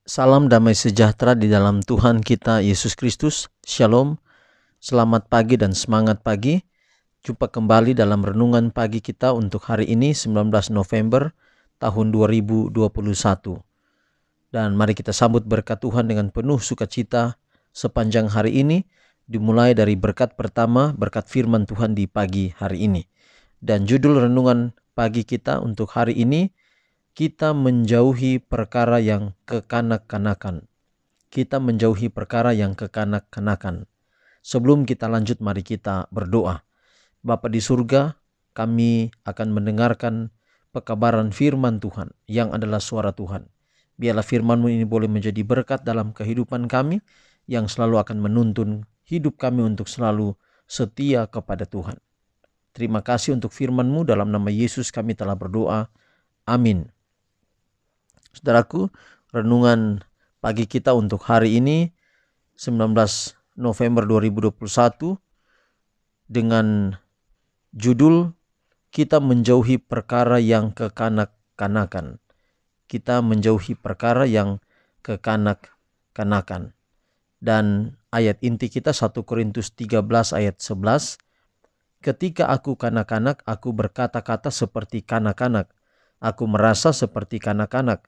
Salam damai sejahtera di dalam Tuhan kita Yesus Kristus. Shalom, selamat pagi dan semangat pagi. Jumpa kembali dalam renungan pagi kita untuk hari ini 19 November tahun 2021. Dan mari kita sambut berkat Tuhan dengan penuh sukacita sepanjang hari ini. Dimulai dari berkat pertama, berkat firman Tuhan di pagi hari ini. Dan judul renungan pagi kita untuk hari ini, kita menjauhi perkara yang kekanak-kanakan. Kita menjauhi perkara yang kekanak-kanakan. Sebelum kita lanjut, mari kita berdoa. Bapa di surga, kami akan mendengarkan pekabaran firman Tuhan yang adalah suara Tuhan. Biarlah firman-Mu ini boleh menjadi berkat dalam kehidupan kami yang selalu akan menuntun hidup kami untuk selalu setia kepada Tuhan. Terima kasih untuk firman-Mu, dalam nama Yesus kami telah berdoa. Amin. Saudaraku, renungan pagi kita untuk hari ini 19 November 2021 dengan judul kita menjauhi perkara yang kekanak-kanakan. Kita menjauhi perkara yang kekanak-kanakan. Dan ayat inti kita 1 Korintus 13 ayat 11. Ketika aku kanak-kanak, aku berkata-kata seperti kanak-kanak. Aku merasa seperti kanak-kanak.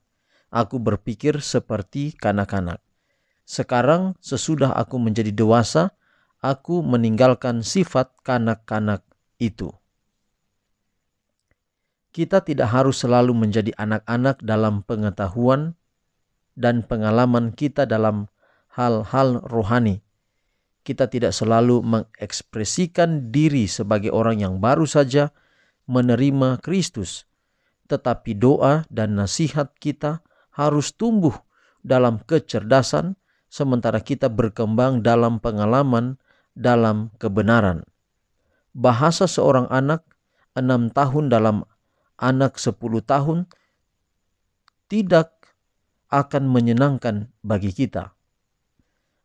Aku berpikir seperti kanak-kanak. Sekarang sesudah aku menjadi dewasa, aku meninggalkan sifat kanak-kanak itu. Kita tidak harus selalu menjadi anak-anak dalam pengetahuan dan pengalaman kita dalam hal-hal rohani. Kita tidak selalu mengekspresikan diri sebagai orang yang baru saja menerima Kristus. Tetapi doa dan nasihat kita harus tumbuh dalam kecerdasan, sementara kita berkembang dalam pengalaman, dalam kebenaran. Bahasa seorang anak 6 tahun dalam anak 10 tahun tidak akan menyenangkan bagi kita.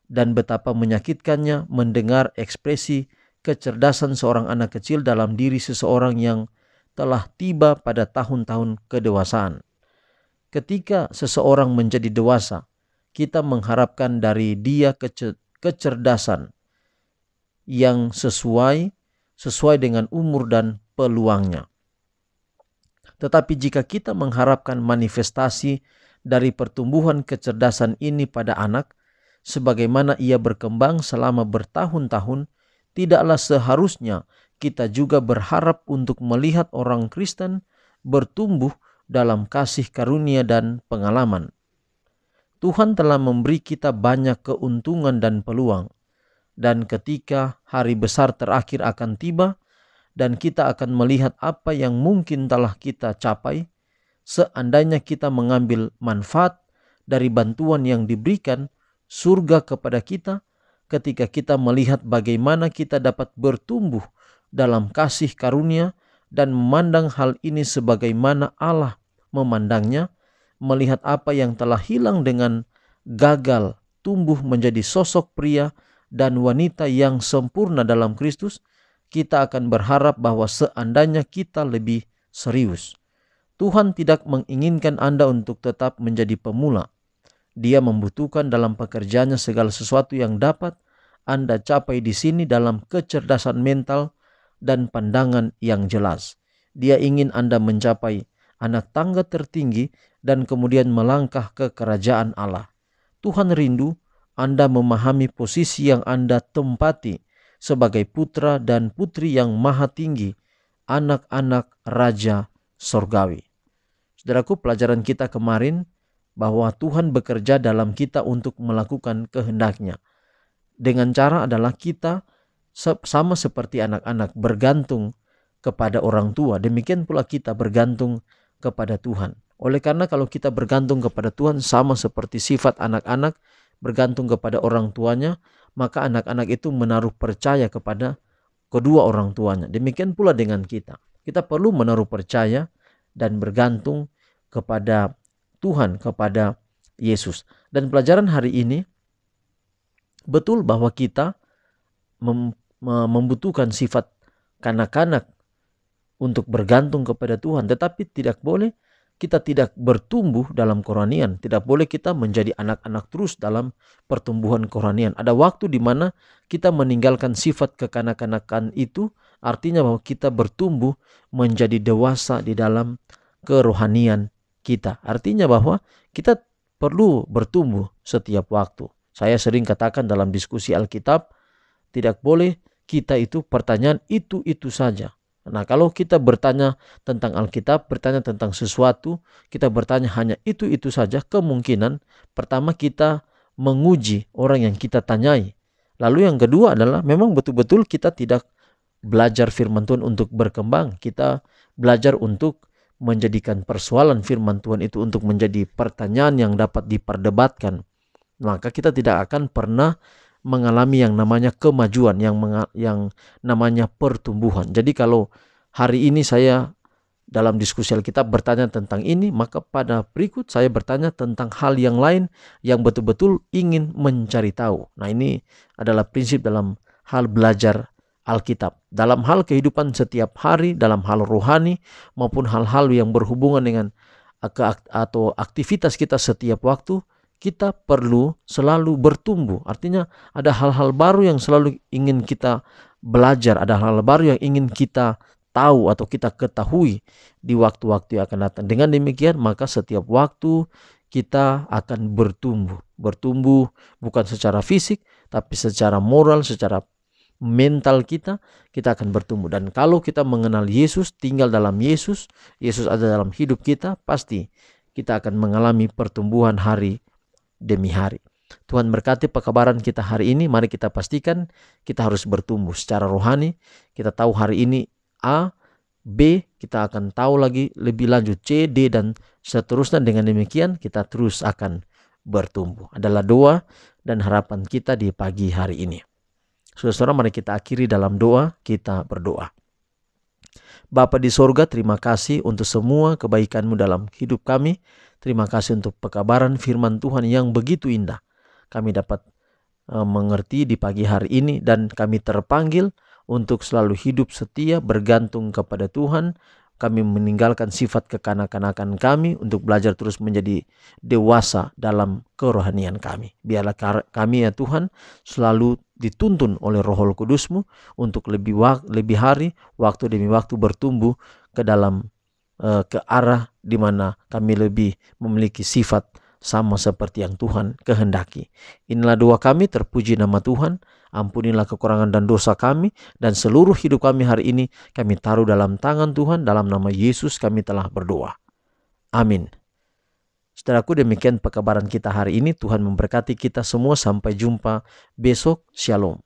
Dan betapa menyakitkannya mendengar ekspresi kecerdasan seorang anak kecil dalam diri seseorang yang telah tiba pada tahun-tahun kedewasaan. Ketika seseorang menjadi dewasa, kita mengharapkan dari dia kecerdasan yang sesuai dengan umur dan peluangnya. Tetapi jika kita mengharapkan manifestasi dari pertumbuhan kecerdasan ini pada anak, sebagaimana ia berkembang selama bertahun-tahun, tidaklah seharusnya kita juga berharap untuk melihat orang Kristen bertumbuh dalam kasih karunia dan pengalaman. Tuhan telah memberi kita banyak keuntungan dan peluang. Dan ketika hari besar terakhir akan tiba dan kita akan melihat apa yang mungkin telah kita capai, seandainya kita mengambil manfaat dari bantuan yang diberikan surga kepada kita, ketika kita melihat bagaimana kita dapat bertumbuh dalam kasih karunia dan memandang hal ini sebagaimana Allah memandangnya, melihat apa yang telah hilang dengan gagal tumbuh menjadi sosok pria dan wanita yang sempurna dalam Kristus, kita akan berharap bahwa seandainya kita lebih serius. Tuhan tidak menginginkan Anda untuk tetap menjadi pemula. Dia membutuhkan dalam pekerjaannya segala sesuatu yang dapat Anda capai di sini dalam kecerdasan mental dan pandangan yang jelas. Dia ingin Anda mencapai anak tangga tertinggi dan kemudian melangkah ke kerajaan Allah. Tuhan rindu Anda memahami posisi yang Anda tempati sebagai putra dan putri yang maha tinggi, anak-anak Raja Sorgawi. Saudaraku, pelajaran kita kemarin bahwa Tuhan bekerja dalam kita untuk melakukan kehendak-Nya. Dengan cara adalah kita sama seperti anak-anak bergantung kepada orang tua. Demikian pula kita bergantung kepada Tuhan. Oleh karena kalau kita bergantung kepada Tuhan sama seperti sifat anak-anak bergantung kepada orang tuanya, maka anak-anak itu menaruh percaya kepada kedua orang tuanya. Demikian pula dengan kita. Kita perlu menaruh percaya dan bergantung kepada Tuhan, kepada Yesus. Dan pelajaran hari ini betul bahwa kita membutuhkan sifat kanak-kanak untuk bergantung kepada Tuhan, tetapi tidak boleh kita tidak bertumbuh dalam kerohanian. Tidak boleh kita menjadi anak-anak terus dalam pertumbuhan kerohanian. Ada waktu di mana kita meninggalkan sifat kekanak-kanakan itu, artinya bahwa kita bertumbuh menjadi dewasa di dalam kerohanian kita. Artinya bahwa kita perlu bertumbuh setiap waktu. Saya sering katakan dalam diskusi Alkitab, tidak boleh kita itu pertanyaan itu saja. Nah, kalau kita bertanya tentang Alkitab, bertanya tentang sesuatu, kita bertanya hanya itu saja, kemungkinan pertama kita menguji orang yang kita tanyai. Lalu yang kedua adalah memang betul-betul kita tidak belajar firman Tuhan untuk berkembang. Kita belajar untuk menjadikan persoalan firman Tuhan itu untuk menjadi pertanyaan yang dapat diperdebatkan. Maka kita tidak akan pernah mengalami yang namanya kemajuan, yang namanya pertumbuhan. Jadi kalau hari ini saya dalam diskusi Alkitab bertanya tentang ini, maka pada berikut saya bertanya tentang hal yang lain yang betul-betul ingin mencari tahu. Nah, ini adalah prinsip dalam hal belajar Alkitab. Dalam hal kehidupan setiap hari, dalam hal rohani maupun hal-hal yang berhubungan dengan atau aktivitas kita setiap waktu, kita perlu selalu bertumbuh. Artinya ada hal-hal baru yang selalu ingin kita belajar, ada hal-hal baru yang ingin kita tahu atau kita ketahui di waktu-waktu yang akan datang. Dengan demikian maka setiap waktu kita akan bertumbuh. Bertumbuh bukan secara fisik, tapi secara moral, secara mental kita akan bertumbuh. Dan kalau kita mengenal Yesus, tinggal dalam Yesus, Yesus ada dalam hidup kita, pasti kita akan mengalami pertumbuhan hari demi hari. Tuhan berkati pekabaran kita hari ini. Mari kita pastikan kita harus bertumbuh secara rohani. Kita tahu hari ini A, B, kita akan tahu lagi lebih lanjut C, D, dan seterusnya. Dengan demikian kita terus akan bertumbuh. Adalah doa dan harapan kita di pagi hari ini. Saudara-saudara, mari kita akhiri dalam doa. Kita berdoa. Bapa di sorga, terima kasih untuk semua kebaikan-Mu dalam hidup kami. Terima kasih untuk pekabaran firman Tuhan yang begitu indah. Kami dapat mengerti di pagi hari ini, dan kami terpanggil untuk selalu hidup setia bergantung kepada Tuhan. Kami meninggalkan sifat kekanak-kanakan kami untuk belajar terus menjadi dewasa dalam kerohanian kami. Biarlah kami ya Tuhan selalu dituntun oleh Roh Kudus-Mu untuk lebih hari, waktu demi waktu bertumbuh ke dalam ke arah di mana kami lebih memiliki sifat sama seperti yang Tuhan kehendaki. Inilah doa kami, terpuji nama Tuhan. Ampunilah kekurangan dan dosa kami, dan seluruh hidup kami hari ini kami taruh dalam tangan Tuhan. Dalam nama Yesus kami telah berdoa. Amin. Saudaraku, demikian pekabaran kita hari ini. Tuhan memberkati kita semua. Sampai jumpa besok. Shalom.